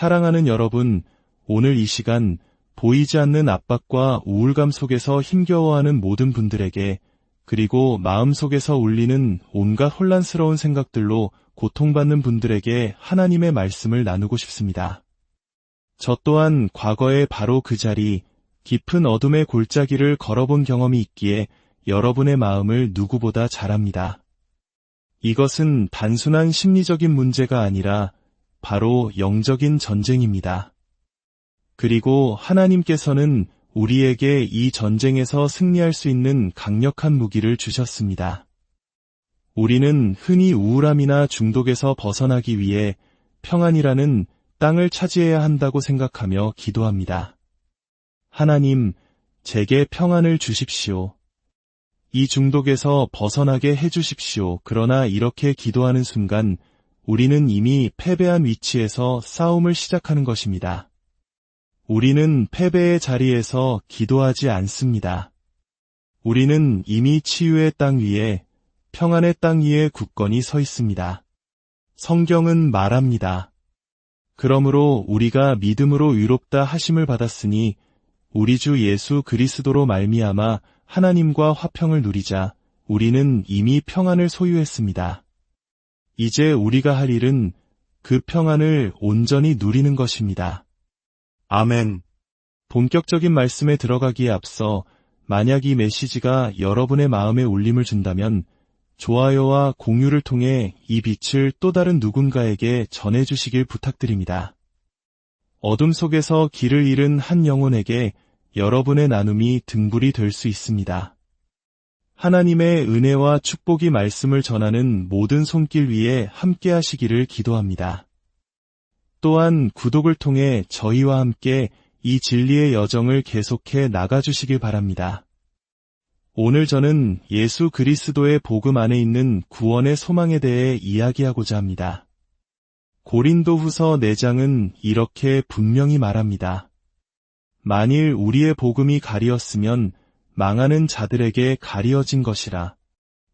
사랑하는 여러분, 오늘 이 시간 보이지 않는 압박과 우울감 속에서 힘겨워하는 모든 분들에게, 그리고 마음속에서 울리는 온갖 혼란스러운 생각들로 고통받는 분들에게 하나님의 말씀을 나누고 싶습니다. 저 또한 과거에 바로 그 자리, 깊은 어둠의 골짜기를 걸어본 경험이 있기에 여러분의 마음을 누구보다 잘 압니다. 이것은 단순한 심리적인 문제가 아니라 바로 영적인 전쟁입니다. 그리고 하나님께서는 우리에게 이 전쟁에서 승리할 수 있는 강력한 무기를 주셨습니다. 우리는 흔히 우울함이나 중독에서 벗어나기 위해 평안이라는 땅을 차지해야 한다고 생각하며 기도합니다. 하나님, 제게 평안을 주십시오. 이 중독에서 벗어나게 해주십시오. 그러나 이렇게 기도하는 순간 우리는 이미 패배한 위치에서 싸움을 시작하는 것입니다. 우리는 패배의 자리에서 기도하지 않습니다. 우리는 이미 치유의 땅 위에, 평안의 땅 위에 굳건히 서 있습니다. 성경은 말합니다. 그러므로 우리가 믿음으로 의롭다 하심을 받았으니 우리 주 예수 그리스도로 말미암아 하나님과 화평을 누리자. 우리는 이미 평안을 소유했습니다. 이제 우리가 할 일은 그 평안을 온전히 누리는 것입니다. 아멘. 본격적인 말씀에 들어가기에 앞서 만약 이 메시지가 여러분의 마음에 울림을 준다면 좋아요와 공유를 통해 이 빛을 또 다른 누군가에게 전해주시길 부탁드립니다. 어둠 속에서 길을 잃은 한 영혼에게 여러분의 나눔이 등불이 될 수 있습니다. 하나님의 은혜와 축복이 말씀을 전하는 모든 손길 위에 함께 하시기를 기도합니다. 또한 구독을 통해 저희와 함께 이 진리의 여정을 계속해 나가주시길 바랍니다. 오늘 저는 예수 그리스도의 복음 안에 있는 구원의 소망에 대해 이야기하고자 합니다. 고린도후서 4장은 이렇게 분명히 말합니다. 만일 우리의 복음이 가리었으면 망하는 자들에게 가리어진 것이라.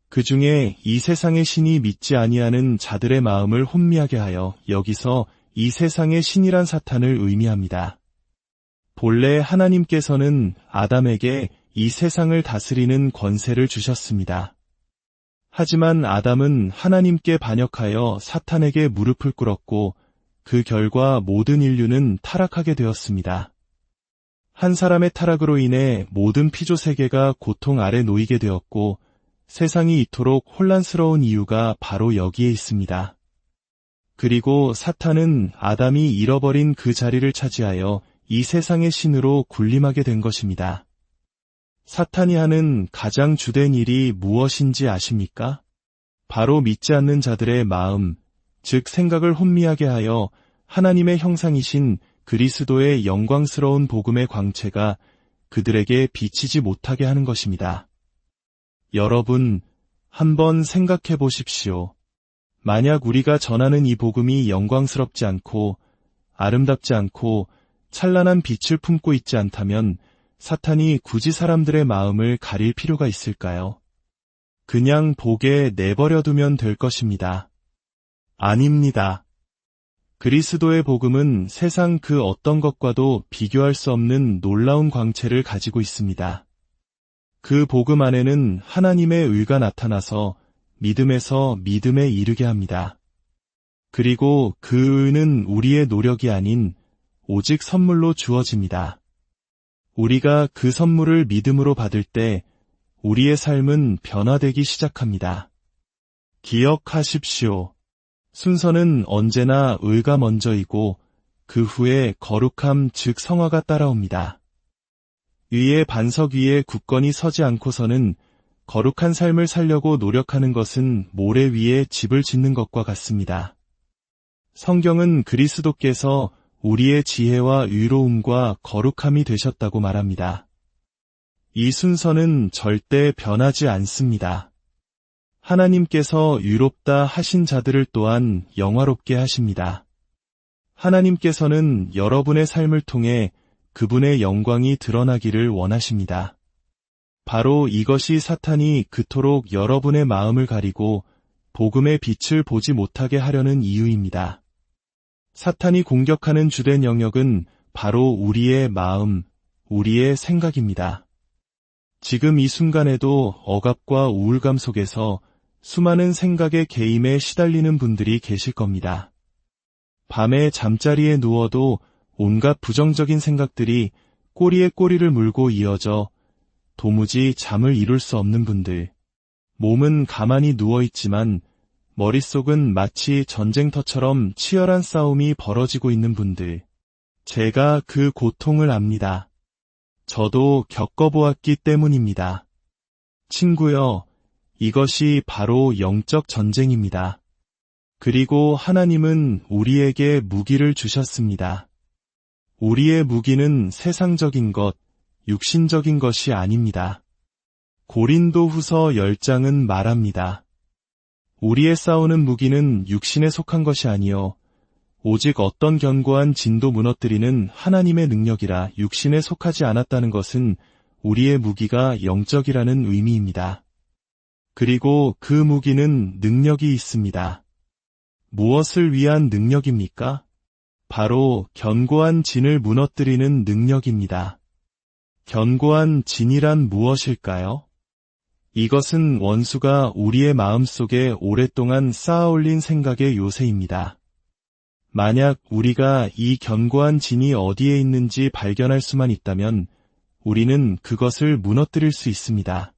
그 중에 이 세상의 신이 믿지 아니하는 자들의 마음을 혼미하게 하여, 여기서 이 세상의 신이란 사탄을 의미합니다. 본래 하나님께서는 아담에게 이 세상을 다스리는 권세를 주셨습니다. 하지만 아담은 하나님께 반역하여 사탄에게 무릎을 꿇었고 그 결과 모든 인류는 타락하게 되었습니다. 한 사람의 타락으로 인해 모든 피조 세계가 고통 아래 놓이게 되었고 세상이 이토록 혼란스러운 이유가 바로 여기에 있습니다. 그리고 사탄은 아담이 잃어버린 그 자리를 차지하여 이 세상의 신으로 군림하게 된 것입니다. 사탄이 하는 가장 주된 일이 무엇인지 아십니까? 바로 믿지 않는 자들의 마음, 즉 생각을 혼미하게 하여 하나님의 형상이신 그리스도의 영광스러운 복음의 광채가 그들에게 비치지 못하게 하는 것입니다. 여러분, 한번 생각해 보십시오. 만약 우리가 전하는 이 복음이 영광스럽지 않고 아름답지 않고 찬란한 빛을 품고 있지 않다면 사탄이 굳이 사람들의 마음을 가릴 필요가 있을까요? 그냥 보게 내버려 두면 될 것입니다. 아닙니다. 그리스도의 복음은 세상 그 어떤 것과도 비교할 수 없는 놀라운 광채를 가지고 있습니다. 그 복음 안에는 하나님의 의가 나타나서 믿음에서 믿음에 이르게 합니다. 그리고 그 의는 우리의 노력이 아닌 오직 선물로 주어집니다. 우리가 그 선물을 믿음으로 받을 때 우리의 삶은 변화되기 시작합니다. 기억하십시오. 순서는 언제나 의가 먼저이고 그 후에 거룩함 즉 성화가 따라옵니다. 위의 반석 위에 굳건히 서지 않고서는 거룩한 삶을 살려고 노력하는 것은 모래 위에 집을 짓는 것과 같습니다. 성경은 그리스도께서 우리의 지혜와 의로움과 거룩함이 되셨다고 말합니다. 이 순서는 절대 변하지 않습니다. 하나님께서 의롭다 하신 자들을 또한 영화롭게 하십니다. 하나님께서는 여러분의 삶을 통해 그분의 영광이 드러나기를 원하십니다. 바로 이것이 사탄이 그토록 여러분의 마음을 가리고 복음의 빛을 보지 못하게 하려는 이유입니다. 사탄이 공격하는 주된 영역은 바로 우리의 마음, 우리의 생각입니다. 지금 이 순간에도 억압과 우울감 속에서 수많은 생각의 개임에 시달리는 분들이 계실 겁니다. 밤에 잠자리에 누워도 온갖 부정적인 생각들이 꼬리에 꼬리를 물고 이어져 도무지 잠을 이룰 수 없는 분들, 몸은 가만히 누워있지만 머릿속은 마치 전쟁터처럼 치열한 싸움이 벌어지고 있는 분들, 제가 그 고통을 압니다. 저도 겪어보았기 때문입니다. 친구여, 이것이 바로 영적 전쟁입니다. 그리고 하나님은 우리에게 무기를 주셨습니다. 우리의 무기는 세상적인 것, 육신적인 것이 아닙니다. 고린도후서 10장은 말합니다. 우리의 싸우는 무기는 육신에 속한 것이 아니요 오직 어떤 견고한 진도 무너뜨리는 하나님의 능력이라. 육신에 속하지 않았다는 것은 우리의 무기가 영적이라는 의미입니다. 그리고 그 무기는 능력이 있습니다. 무엇을 위한 능력입니까? 바로 견고한 진을 무너뜨리는 능력입니다. 견고한 진이란 무엇일까요? 이것은 원수가 우리의 마음속에 오랫동안 쌓아올린 생각의 요새입니다. 만약 우리가 이 견고한 진이 어디에 있는지 발견할 수만 있다면 우리는 그것을 무너뜨릴 수 있습니다.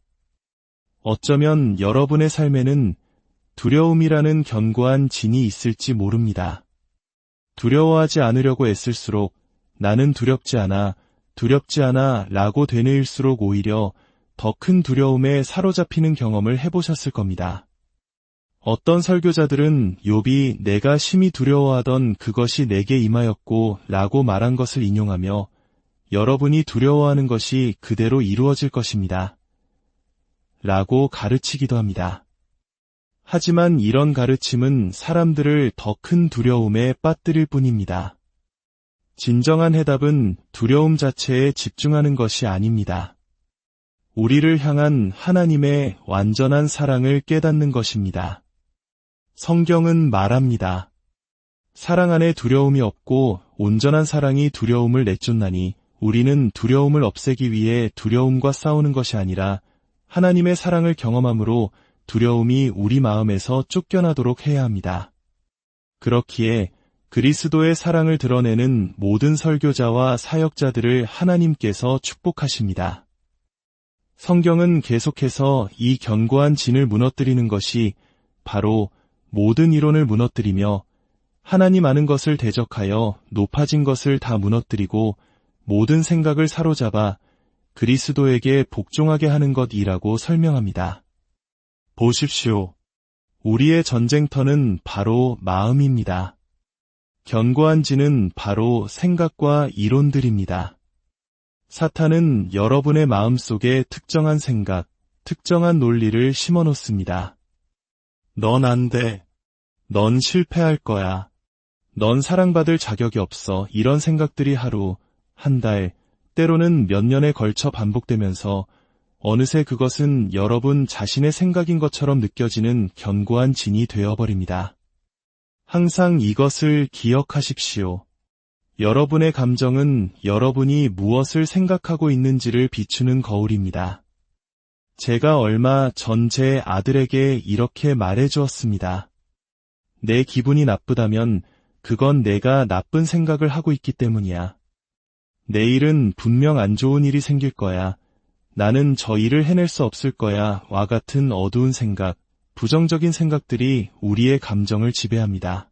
어쩌면 여러분의 삶에는 두려움이라는 견고한 진이 있을지 모릅니다. 두려워하지 않으려고 애쓸수록 나는 두렵지 않아 라고 되뇌일수록 오히려 더 큰 두려움에 사로잡히는 경험을 해보셨을 겁니다. 어떤 설교자들은 욥이 내가 심히 두려워하던 그것이 내게 임하였고 라고 말한 것을 인용하며 여러분이 두려워하는 것이 그대로 이루어질 것입니다. 라고 가르치기도 합니다. 하지만 이런 가르침은 사람들을 더 큰 두려움에 빠뜨릴 뿐입니다. 진정한 해답은 두려움 자체에 집중하는 것이 아닙니다. 우리를 향한 하나님의 완전한 사랑을 깨닫는 것입니다. 성경은 말합니다. 사랑 안에 두려움이 없고 온전한 사랑이 두려움을 내쫓나니 우리는 두려움을 없애기 위해 두려움과 싸우는 것이 아니라 하나님의 사랑을 경험함으로 두려움이 우리 마음에서 쫓겨나도록 해야 합니다. 그렇기에 그리스도의 사랑을 드러내는 모든 설교자와 사역자들을 하나님께서 축복하십니다. 성경은 계속해서 이 견고한 진을 무너뜨리는 것이 바로 모든 이론을 무너뜨리며 하나님 아는 것을 대적하여 높아진 것을 다 무너뜨리고 모든 생각을 사로잡아 그리스도에게 복종하게 하는 것이라고 설명합니다. 보십시오. 우리의 전쟁터는 바로 마음입니다. 견고한 진은 바로 생각과 이론들입니다. 사탄은 여러분의 마음속에 특정한 생각, 특정한 논리를 심어놓습니다. 넌 안 돼. 넌 실패할 거야. 넌 사랑받을 자격이 없어. 이런 생각들이 하루, 한 달, 때로는 몇 년에 걸쳐 반복되면서 어느새 그것은 여러분 자신의 생각인 것처럼 느껴지는 견고한 진이 되어버립니다. 항상 이것을 기억하십시오. 여러분의 감정은 여러분이 무엇을 생각하고 있는지를 비추는 거울입니다. 제가 얼마 전 제 아들에게 이렇게 말해주었습니다. 내 기분이 나쁘다면 그건 내가 나쁜 생각을 하고 있기 때문이야. 내일은 분명 안 좋은 일이 생길 거야. 나는 저 일을 해낼 수 없을 거야. 와 같은 어두운 생각, 부정적인 생각들이 우리의 감정을 지배합니다.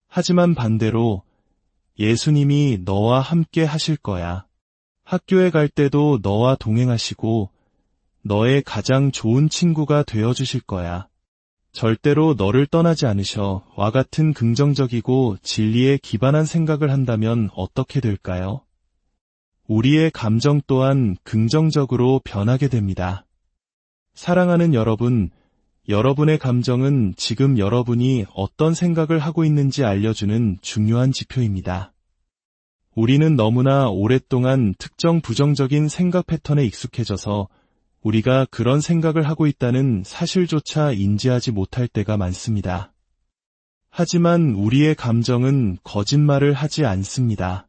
하지만 반대로 예수님이 너와 함께 하실 거야. 학교에 갈 때도 너와 동행하시고 너의 가장 좋은 친구가 되어주실 거야. 절대로 너를 떠나지 않으셔. 와 같은 긍정적이고 진리에 기반한 생각을 한다면 어떻게 될까요? 우리의 감정 또한 긍정적으로 변하게 됩니다. 사랑하는 여러분, 여러분의 감정은 지금 여러분이 어떤 생각을 하고 있는지 알려주는 중요한 지표입니다. 우리는 너무나 오랫동안 특정 부정적인 생각 패턴에 익숙해져서 우리가 그런 생각을 하고 있다는 사실조차 인지하지 못할 때가 많습니다. 하지만 우리의 감정은 거짓말을 하지 않습니다.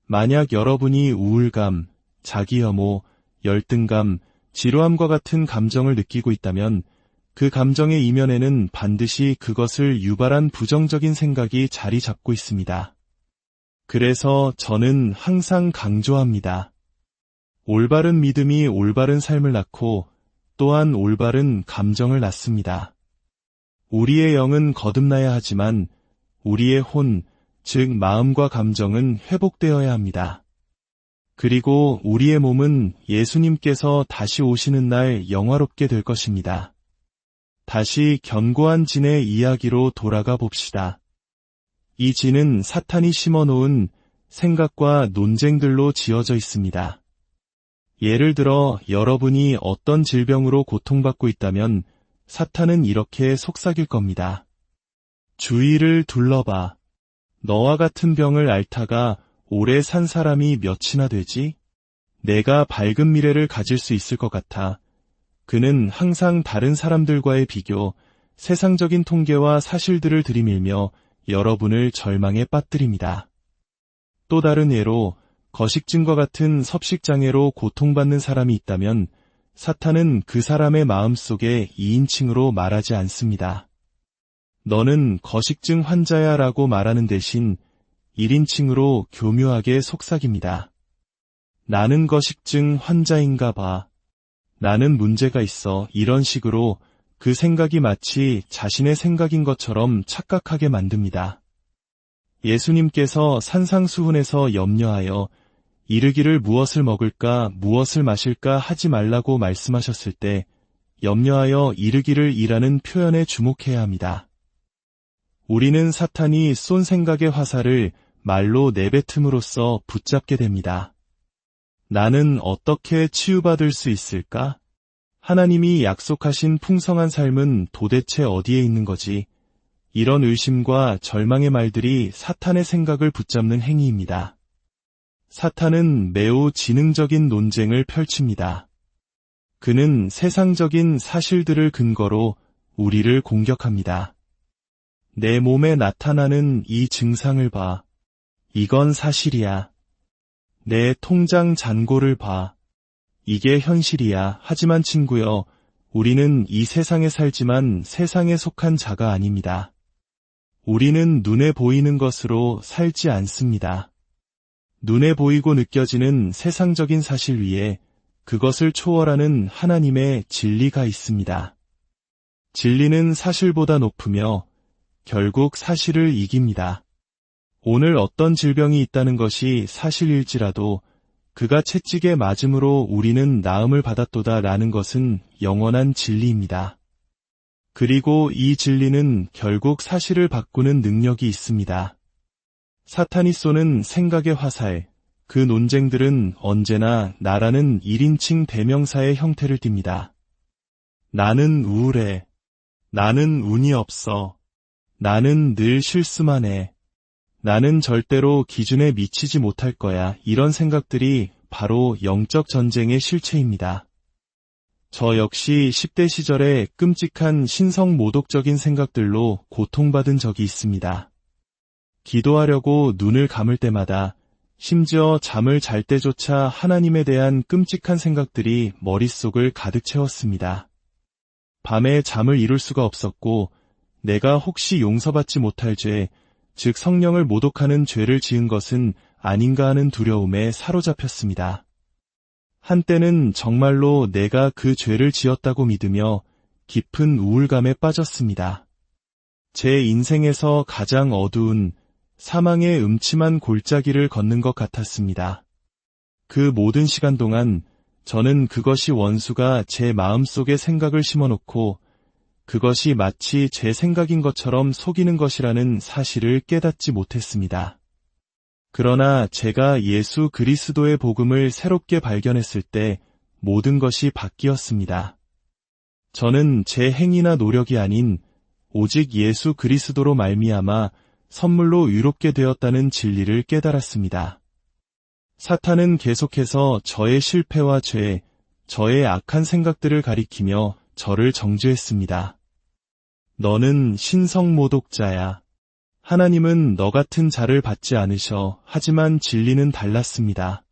만약 여러분이 우울감, 자기혐오, 열등감, 지루함과 같은 감정을 느끼고 있다면 그 감정의 이면에는 반드시 그것을 유발한 부정적인 생각이 자리 잡고 있습니다. 그래서 저는 항상 강조합니다. 올바른 믿음이 올바른 삶을 낳고 또한 올바른 감정을 낳습니다. 우리의 영은 거듭나야 하지만 우리의 혼, 즉 마음과 감정은 회복되어야 합니다. 그리고 우리의 몸은 예수님께서 다시 오시는 날 영화롭게 될 것입니다. 다시 견고한 진의 이야기로 돌아가 봅시다. 이 진은 사탄이 심어놓은 생각과 논쟁들로 지어져 있습니다. 예를 들어 여러분이 어떤 질병으로 고통받고 있다면 사탄은 이렇게 속삭일 겁니다. 주위를 둘러봐. 너와 같은 병을 앓다가 오래 산 사람이 몇이나 되지? 내가 밝은 미래를 가질 수 있을 것 같아. 그는 항상 다른 사람들과의 비교, 세상적인 통계와 사실들을 들이밀며 여러분을 절망에 빠뜨립니다. 또 다른 예로 거식증과 같은 섭식장애로 고통받는 사람이 있다면 사탄은 그 사람의 마음속에 2인칭으로 말하지 않습니다. 너는 거식증 환자야 라고 말하는 대신 1인칭으로 교묘하게 속삭입니다. 나는 거식증 환자인가 봐. 나는 문제가 있어. 이런 식으로 그 생각이 마치 자신의 생각인 것처럼 착각하게 만듭니다. 예수님께서 산상수훈에서 염려하여 이르기를 무엇을 먹을까 무엇을 마실까 하지 말라고 말씀하셨을 때 염려하여 이르기를 이라는 표현에 주목해야 합니다. 우리는 사탄이 쏜 생각의 화살을 말로 내뱉음으로써 붙잡게 됩니다. 나는 어떻게 치유받을 수 있을까? 하나님이 약속하신 풍성한 삶은 도대체 어디에 있는 거지? 이런 의심과 절망의 말들이 사탄의 생각을 붙잡는 행위입니다. 사탄은 매우 지능적인 논쟁을 펼칩니다. 그는 세상적인 사실들을 근거로 우리를 공격합니다. 내 몸에 나타나는 이 증상을 봐. 이건 사실이야. 내 통장 잔고를 봐. 이게 현실이야. 하지만 친구여, 우리는 이 세상에 살지만 세상에 속한 자가 아닙니다. 우리는 눈에 보이는 것으로 살지 않습니다. 눈에 보이고 느껴지는 세상적인 사실 위에 그것을 초월하는 하나님의 진리가 있습니다. 진리는 사실보다 높으며 결국 사실을 이깁니다. 오늘 어떤 질병이 있다는 것이 사실일지라도 그가 채찍에 맞음으로 우리는 나음을 받았도다 라는 것은 영원한 진리입니다. 그리고 이 진리는 결국 사실을 바꾸는 능력이 있습니다. 사탄이 쏘는 생각의 화살, 그 논쟁들은 언제나 나라는 1인칭 대명사의 형태를 띱니다. 나는 우울해. 나는 운이 없어. 나는 늘 실수만 해. 나는 절대로 기준에 미치지 못할 거야. 이런 생각들이 바로 영적 전쟁의 실체입니다. 저 역시 10대 시절에 끔찍한 신성 모독적인 생각들로 고통받은 적이 있습니다. 기도하려고 눈을 감을 때마다 심지어 잠을 잘 때조차 하나님에 대한 끔찍한 생각들이 머릿속을 가득 채웠습니다. 밤에 잠을 이룰 수가 없었고 내가 혹시 용서받지 못할 죄, 즉 성령을 모독하는 죄를 지은 것은 아닌가 하는 두려움에 사로잡혔습니다. 한때는 정말로 내가 그 죄를 지었다고 믿으며 깊은 우울감에 빠졌습니다. 제 인생에서 가장 어두운 사망의 음침한 골짜기를 걷는 것 같았습니다. 그 모든 시간 동안 저는 그것이 원수가 제 마음속에 생각을 심어놓고 그것이 마치 제 생각인 것처럼 속이는 것이라는 사실을 깨닫지 못했습니다. 그러나 제가 예수 그리스도의 복음을 새롭게 발견했을 때 모든 것이 바뀌었습니다. 저는 제 행위나 노력이 아닌 오직 예수 그리스도로 말미암아 선물로 의롭게 되었다는 진리를 깨달았습니다. 사탄은 계속해서 저의 실패와 죄, 저의 악한 생각들을 가리키며 저를 정죄했습니다. 너는 신성모독자야. 하나님은 너 같은 자를 받지 않으셔. 하지만 진리는 달랐습니다.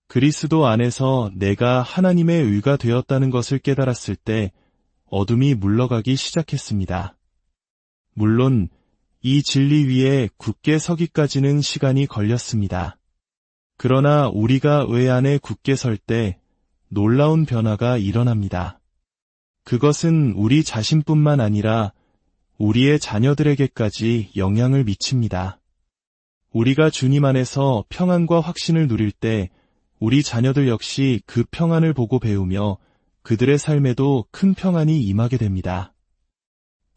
그리스도 안에서 내가 하나님의 의가 되었다는 것을 깨달았을 때 어둠이 물러가기 시작했습니다. 물론 이 진리 위에 굳게 서기까지는 시간이 걸렸습니다. 그러나 우리가 의 안에 굳게 설 때 놀라운 변화가 일어납니다. 그것은 우리 자신뿐만 아니라 우리의 자녀들에게까지 영향을 미칩니다. 우리가 주님 안에서 평안과 확신을 누릴 때 우리 자녀들 역시 그 평안을 보고 배우며 그들의 삶에도 큰 평안이 임하게 됩니다.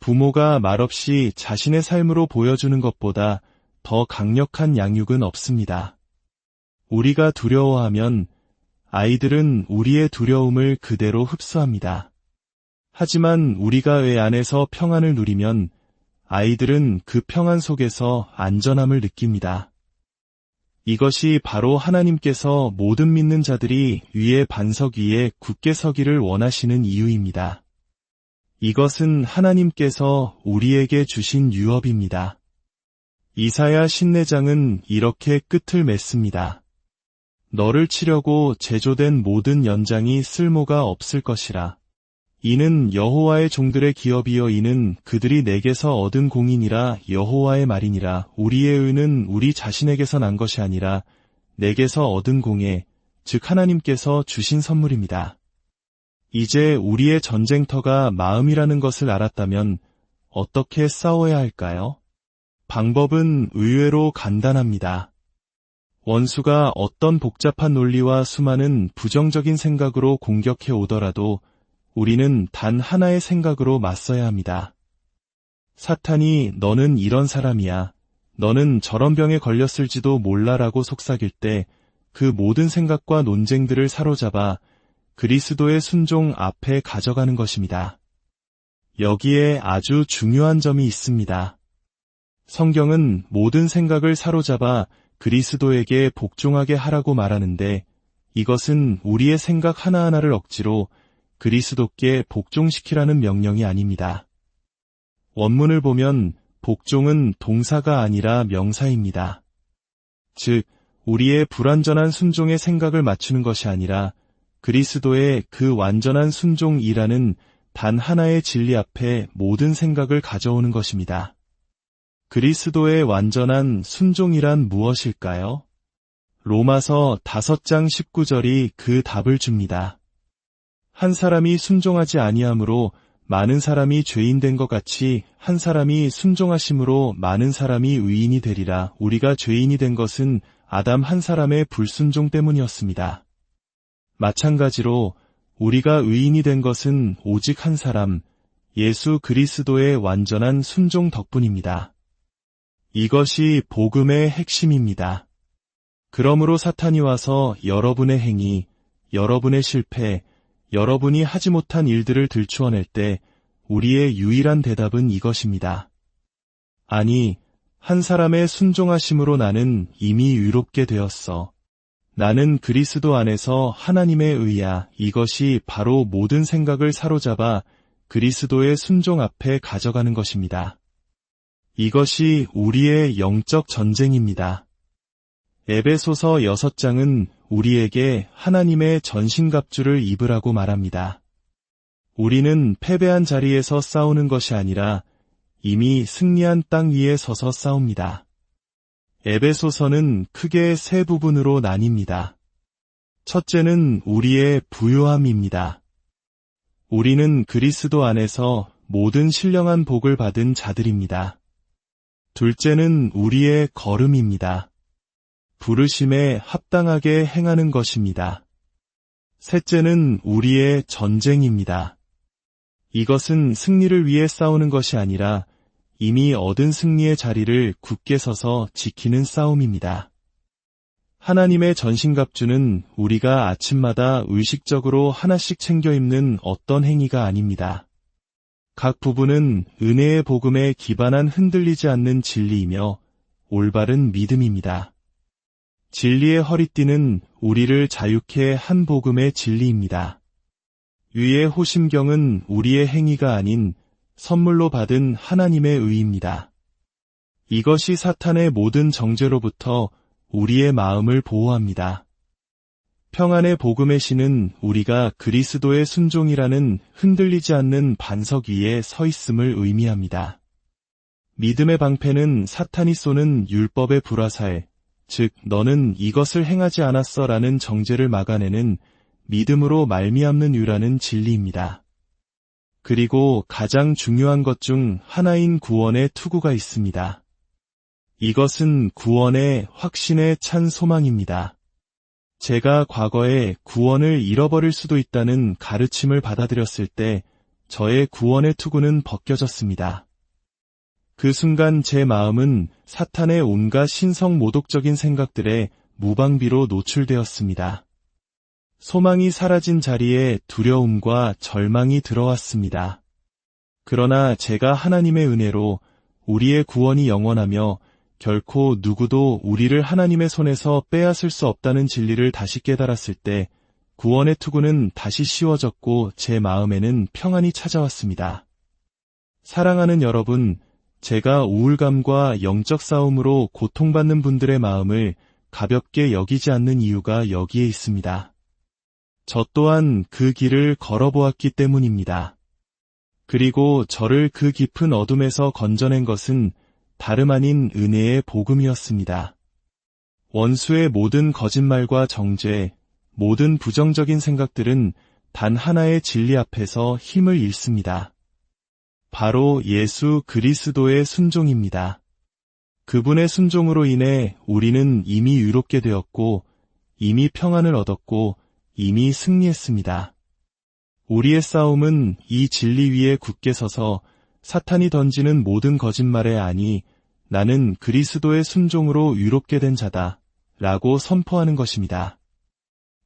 부모가 말없이 자신의 삶으로 보여주는 것보다 더 강력한 양육은 없습니다. 우리가 두려워하면 아이들은 우리의 두려움을 그대로 흡수합니다. 하지만 우리가 의 안에서 평안을 누리면 아이들은 그 평안 속에서 안전함을 느낍니다. 이것이 바로 하나님께서 모든 믿는 자들이 위의 반석 위에 굳게 서기를 원하시는 이유입니다. 이것은 하나님께서 우리에게 주신 유업입니다. 이사야 신내장은 이렇게 끝을 맺습니다. 너를 치려고 제조된 모든 연장이 쓸모가 없을 것이라. 이는 여호와의 종들의 기업이여 이는 그들이 내게서 얻은 공이니라. 여호와의 말이니라. 우리의 의는 우리 자신에게서 난 것이 아니라 내게서 얻은 공에 즉 하나님께서 주신 선물입니다. 이제 우리의 전쟁터가 마음이라는 것을 알았다면 어떻게 싸워야 할까요? 방법은 의외로 간단합니다. 원수가 어떤 복잡한 논리와 수많은 부정적인 생각으로 공격해 오더라도 우리는 단 하나의 생각으로 맞서야 합니다. 사탄이 너는 이런 사람이야. 너는 저런 병에 걸렸을지도 몰라라고 속삭일 때 그 모든 생각과 논쟁들을 사로잡아 그리스도의 순종 앞에 가져가는 것입니다. 여기에 아주 중요한 점이 있습니다. 성경은 모든 생각을 사로잡아 그리스도에게 복종하게 하라고 말하는데 이것은 우리의 생각 하나하나를 억지로 그리스도께 복종시키라는 명령이 아닙니다. 원문을 보면 복종은 동사가 아니라 명사입니다. 즉, 우리의 불완전한 순종의 생각을 맞추는 것이 아니라 그리스도의 그 완전한 순종이라는 단 하나의 진리 앞에 모든 생각을 가져오는 것입니다. 그리스도의 완전한 순종이란 무엇일까요? 로마서 5장 19절이 그 답을 줍니다. 한 사람이 순종하지 아니함으로 많은 사람이 죄인된 것 같이 한 사람이 순종하심으로 많은 사람이 의인이 되리라. 우리가 죄인이 된 것은 아담 한 사람의 불순종 때문이었습니다. 마찬가지로 우리가 의인이 된 것은 오직 한 사람, 예수 그리스도의 완전한 순종 덕분입니다. 이것이 복음의 핵심입니다. 그러므로 사탄이 와서 여러분의 행위, 여러분의 실패, 여러분이 하지 못한 일들을 들추어낼 때 우리의 유일한 대답은 이것입니다. 아니, 한 사람의 순종하심으로 나는 이미 의롭게 되었어. 나는 그리스도 안에서 하나님의 의야. 이것이 바로 모든 생각을 사로잡아 그리스도의 순종 앞에 가져가는 것입니다. 이것이 우리의 영적 전쟁입니다. 에베소서 6장은 우리에게 하나님의 전신갑주를 입으라고 말합니다. 우리는 패배한 자리에서 싸우는 것이 아니라 이미 승리한 땅 위에 서서 싸웁니다. 에베소서는 크게 세 부분으로 나뉩니다. 첫째는 우리의 부요함입니다. 우리는 그리스도 안에서 모든 신령한 복을 받은 자들입니다. 둘째는 우리의 걸음입니다. 부르심에 합당하게 행하는 것입니다. 셋째는 우리의 전쟁입니다. 이것은 승리를 위해 싸우는 것이 아니라 이미 얻은 승리의 자리를 굳게 서서 지키는 싸움입니다. 하나님의 전신갑주는 우리가 아침마다 의식적으로 하나씩 챙겨 입는 어떤 행위가 아닙니다. 각 부분은 은혜의 복음에 기반한 흔들리지 않는 진리이며 올바른 믿음입니다. 진리의 허리띠는 우리를 자유케 한 복음의 진리입니다. 위의 호심경은 우리의 행위가 아닌 선물로 받은 하나님의 의입니다. 이것이 사탄의 모든 정죄로부터 우리의 마음을 보호합니다. 평안의 복음의 신은 우리가 그리스도의 순종이라는 흔들리지 않는 반석 위에 서 있음을 의미합니다. 믿음의 방패는 사탄이 쏘는 율법의 불화살, 즉 너는 이것을 행하지 않았어 라는 정죄를 막아내는 믿음으로 말미암는 유라는 진리입니다. 그리고 가장 중요한 것 중 하나인 구원의 투구가 있습니다. 이것은 구원의 확신에 찬 소망입니다. 제가 과거에 구원을 잃어버릴 수도 있다는 가르침을 받아들였을 때 저의 구원의 투구는 벗겨졌습니다. 그 순간 제 마음은 사탄의 온갖 신성 모독적인 생각들에 무방비로 노출되었습니다. 소망이 사라진 자리에 두려움과 절망이 들어왔습니다. 그러나 제가 하나님의 은혜로 우리의 구원이 영원하며 결코 누구도 우리를 하나님의 손에서 빼앗을 수 없다는 진리를 다시 깨달았을 때 구원의 투구는 다시 쉬워졌고 제 마음에는 평안이 찾아왔습니다. 사랑하는 여러분, 제가 우울감과 영적 싸움으로 고통받는 분들의 마음을 가볍게 여기지 않는 이유가 여기에 있습니다. 저 또한 그 길을 걸어보았기 때문입니다. 그리고 저를 그 깊은 어둠에서 건져낸 것은 다름 아닌 은혜의 복음이었습니다. 원수의 모든 거짓말과 정죄, 모든 부정적인 생각들은 단 하나의 진리 앞에서 힘을 잃습니다. 바로 예수 그리스도의 순종입니다. 그분의 순종으로 인해 우리는 이미 유롭게 되었고, 이미 평안을 얻었고, 이미 승리했습니다. 우리의 싸움은 이 진리 위에 굳게 서서 사탄이 던지는 모든 거짓말에 아니, 나는 그리스도의 순종으로 유롭게 된 자다 라고 선포하는 것입니다.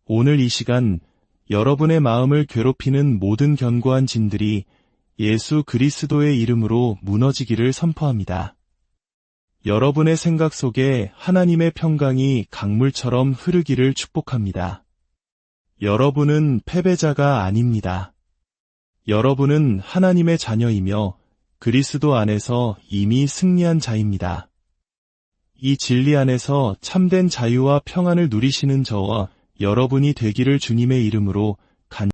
오늘 이 시간 여러분의 마음을 괴롭히는 모든 견고한 진들이 예수 그리스도의 이름으로 무너지기를 선포합니다. 여러분의 생각 속에 하나님의 평강이 강물처럼 흐르기를 축복합니다. 여러분은 패배자가 아닙니다. 여러분은 하나님의 자녀이며 그리스도 안에서 이미 승리한 자입니다. 이 진리 안에서 참된 자유와 평안을 누리시는 저와 여러분이 되기를 주님의 이름으로